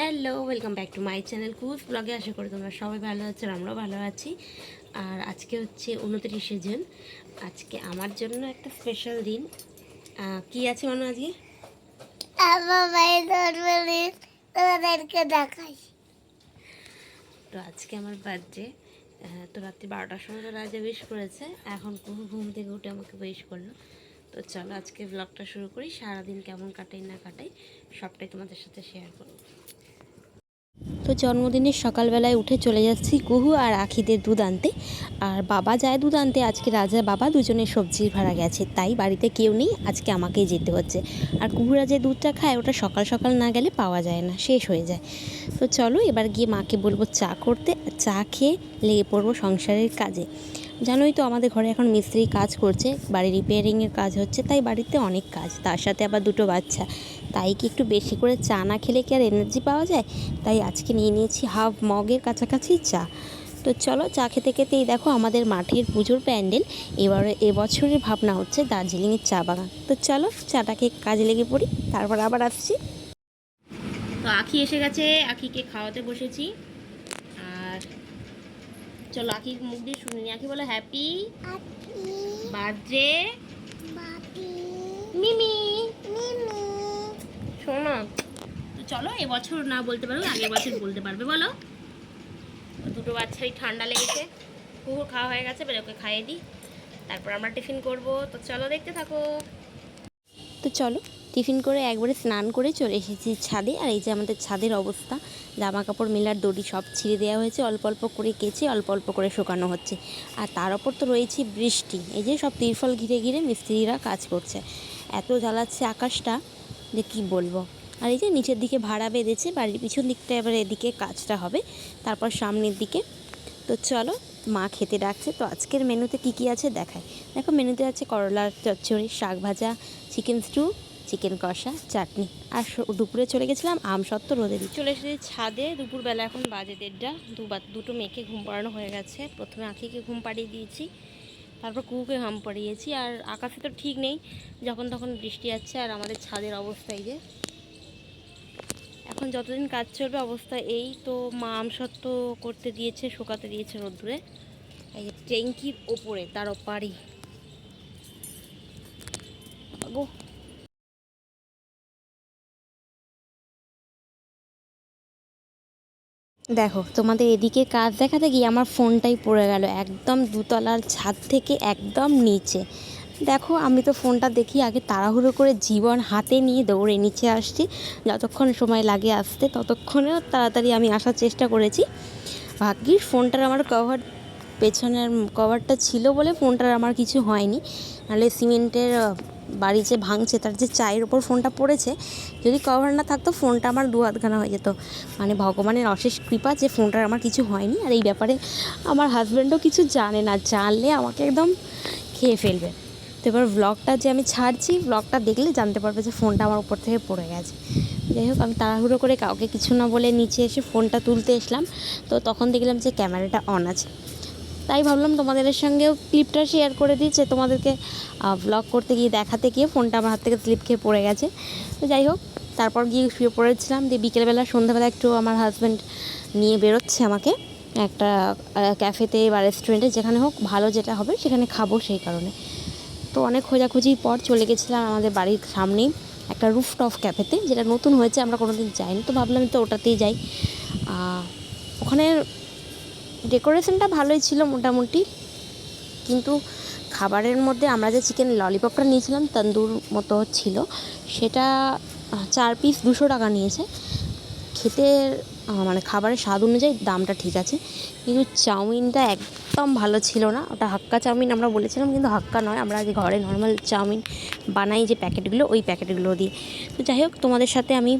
Hello, welcome back to my channel কুজ ব্লগে। আশা করি তোমরা সবাই ভালো আছো, আমরাও ভালো আছি। আর আজকে হচ্ছে 29শে জুন। আজকে আমার জন্য একটা স্পেশাল দিন। কি আছে মানু আজকে? তোমাদেরকে দেখাই। তো আজকে আমার বার্থডে। তো রাত্রি 12টার সময় তো রাজা উইশ করেছে, এখন ঘুম থেকে উঠে আমাকে উইশ করলো। তো চলো আজকে ব্লগটা শুরু করি। সারাদিন কেমন কাটাই না কাটাই সবটাই তোমাদের সাথে শেয়ার করবো। তো জন্মদিনের সকালবেলায় উঠে চলে যাচ্ছি কুহু আর আখিদের দুধ আনতে। আর বাবা যায় দুধ আনতে, আজকে রাজা বাবা দুজনের সবজির ভাড়া গেছে, তাই বাড়িতে কেউ নেই, আজকে আমাকেই যেতে হচ্ছে। আর কুহুরা যে দুধটা খায় ওটা সকাল সকাল না গেলে পাওয়া যায় না, শেষ হয়ে যায়। তো চলো এবার গিয়ে মাকে বলবো চা করতে, চা খেয়ে লেগে পড়বো সংসারের কাজে। জানোই তো আমাদের ঘরে এখন মিস্ত্রি কাজ করছে, বাড়ি রিপেয়ারিংয়ের কাজ হচ্ছে, তাই বাড়িতে অনেক কাজ, তার সাথে আবার দুটো বাচ্চা। তাই কি একটু বেশি করে চা না খেলে কি আর এনার্জি পাওয়া যায়? তাই আজকে নিয়ে নিয়েছি হাফ মগের কাছাকাছি চা। তো চলো চা খেতে খেতেই দেখো আমাদের মাঠের পুজোর প্যান্ডেল। এবছরের ভাবনা হচ্ছে দার্জিলিংয়ের চা বাগান। তো চলো চাটাকে কাজে লেগে পড়ি, তারপর আবার আসছি। তো আখি এসে গেছে, আখিকে খাওয়াতে বসেছি। আর চলো আখি মুখ দিয়ে শুনিনি। আখি বলো হ্যাপি বার্থডে মিমি। শোনো, তো চলো এবছর না বলতে পারো, আগের বছর বলতে পারবে, বলো। দুটো বাচ্চারই ঠান্ডা লেগেছে, কুকুর খাওয়া হয়ে গেছে, বেরোকে খাইয়ে দিই, তারপর আমরা টিফিন করব। তো চলো দেখতে থাকো। তো চলো টিফিন করে একবারে স্নান করে চলে এসেছি ছাদে। আর এই যে আমাদের ছাদের অবস্থা, জামা কাপড় মেলার দড়ি সব ছিঁড়ে দেওয়া হয়েছে, অল্প অল্প করে কেচে অল্প অল্প করে শুকানো হচ্ছে। আর তার ওপর তো রয়েছে বৃষ্টি, এই যে সব তিরফল ঘিরে ঘিরে মিস্ত্রিরা কাজ করছে। এত জ্বালাচ্ছে আকাশটা যে কি বলবো। আর এই যে নিচের দিকে ভাড়া বেঁধেছে, বাড়ির পিছন দিকটা এবার এদিকে কাজটা হবে, তারপর সামনের দিকে। তো চলো মা খেতে ডাকছে। তো আজকের মেনুতে কি কি আছে দেখায়। দেখো মেনুতে আছে করলার চচ্চড়ি, শাক ভাজা, চিকেন স্টু, চিকেন কষা, চাটনি। আর দুপুরে চলে গেছিলাম আমসত্ত্ব রোদে দিই। চলে এসেছি ছাদে, দুপুরবেলা এখন বাজে 1:30। দুটো মেয়েকে ঘুম পাড়ানো হয়ে গেছে। প্রথমে আখিকে ঘুম পাড়িয়ে দিয়েছি, তারপর কুকুকে ঘুম পাড়িয়েছি। আর আকাশে তো ঠিক নেই, যখন তখন বৃষ্টি যাচ্ছে। আর আমাদের ছাদের অবস্থা এই যে, এখন যতদিন কাজ চলবে অবস্থা এই। তো মা আমসত্ত্ব করতে দিয়েছে, শুকাতে দিয়েছে রোদ্দুরে, এই যে ট্যাঙ্কির ওপরে তার ওপারই গো। দেখো তোমাদের এদিকে কাজ দেখাতে গিয়ে আমার ফোনটাই পড়ে গেল একদম দুতলার ছাদ থেকে একদম নিচে। দেখো আমি তো ফোনটা দেখি আগে তাড়াহুড়ো করে জীবন হাতে নিয়ে দৌড়ে নিচে আসছি, যতক্ষণ সময় লাগে আসতে ততক্ষণেও তাড়াতাড়ি আমি আসার চেষ্টা করেছি। ভাগ্যিস ফোনটার আমার কভার, পেছনের কভারটা ছিল বলে ফোনটার আমার কিছু হয়নি, নাহলে সিমেন্টের বাড়ি যে ভাঙছে তার যে চায়ের ওপর ফোনটা পড়েছে, যদি কভার না থাকতো ফোনটা আমার 2 হাতখানা হয়ে যেত। মানে ভগবানের অশেষ কৃপা যে ফোনটার আমার কিছু হয়নি। আর এই ব্যাপারে আমার হাজব্যান্ডও কিছু জানে না, জানলে আমাকে একদম খেয়ে ফেলবে। তো এবার ব্লগটা যে আমি ছাড়ছি, ব্লগটা দেখলে জানতে পারবে যে ফোনটা আমার উপর থেকে পড়ে গেছে। যাই হোক আমি তাড়াহুড়ো করে কাউকে কিছু না বলে নিচে এসে ফোনটা তুলতে এসলাম। তো তখন দেখলাম যে ক্যামেরাটা অন আছে, তাই ভাবলাম তোমাদের সঙ্গেও ক্লিপটা শেয়ার করে দিচ্ছে। তোমাদেরকে ব্লগ করতে গিয়ে দেখাতে গিয়ে ফোনটা আমার হাত থেকে স্লিপ খেয়ে পড়ে গেছে। তো যাই হোক তারপর গিয়ে শুয়ে পড়েছিলাম। দিয়ে বিকেলবেলা সন্ধ্যাবেলা একটু আমার হাজব্যান্ড নিয়ে বেরোচ্ছে আমাকে একটা ক্যাফেতে বা রেস্টুরেন্টে, যেখানে হোক ভালো যেটা হবে সেখানে খাবো, সেই কারণে। তো অনেক খোঁজাখুঁজির পর চলে গেছিলাম আমাদের বাড়ির সামনেই একটা রুফটপ ক্যাফেতে, যেটা নতুন হয়েছে, আমরা কোনো দিন যাইনি, তো ভাবলাম তো ওটাতেই যাই। ওখানে ডেকোরেশনটা ভালোই ছিল মোটামুটি, কিন্তু খাবারের মধ্যে আমরা যে চিকেন ললিপপটা নিয়েছিলাম তন্দুর মতো ছিল, সেটা 4 পিস 200 টাকা নিয়েছে। খেতে মানে খাবারের স্বাদ অনুযায়ী দামটা ঠিক আছে, কিন্তু চাউমিনটা একদম ভালো ছিল না। ওটা হাক্কা চাউমিন আমরা বলেছিলাম, কিন্তু হাক্কা নয়, আমরা যে ঘরে নর্মাল চাউমিন বানাই যে প্যাকেটগুলো, ওই প্যাকেটগুলো দিয়ে। তো যাই হোক তোমাদের সাথে আমি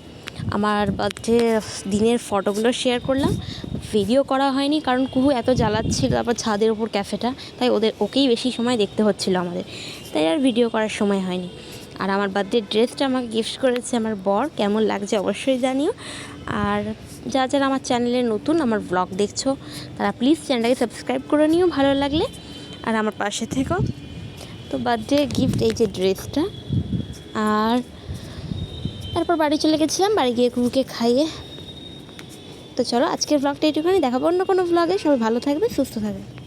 আমার বার্থডে দিনের ফটোগুলো শেয়ার করলাম, ভিডিও করা হয়নি কারণ কুহু এত জ্বালাচ্ছিল, তারপর ছাদের ওপর ক্যাফেটা, তাই ওকেই বেশি সময় দেখতে হচ্ছিল আমাদের, তাই আর ভিডিও করার সময় হয়নি। আর আমার বার্থডে ড্রেসটা আমাকে গিফট করেছে আমার বর, কেমন লাগছে অবশ্যই জানিও। আর যারা আমার চ্যানেলে নতুন, আমার ব্লগ দেখছো, তারা প্লিজ চ্যানেলটাকে সাবস্ক্রাইব করে নিও ভালো লাগলে, আর আমার পাশে থেকো। তো বার্থডে গিফট এই যে ড্রেসটা। আর তারপর বাড়ি চলে গেছিলাম, বাড়ি গিয়ে কুকুরকে খাইয়ে তো চলো আজকের ব্লগটা একটুখানি দেখাবো অন্য কোনো ব্লগে। সবাই ভালো থাকবে, সুস্থ থাকবে।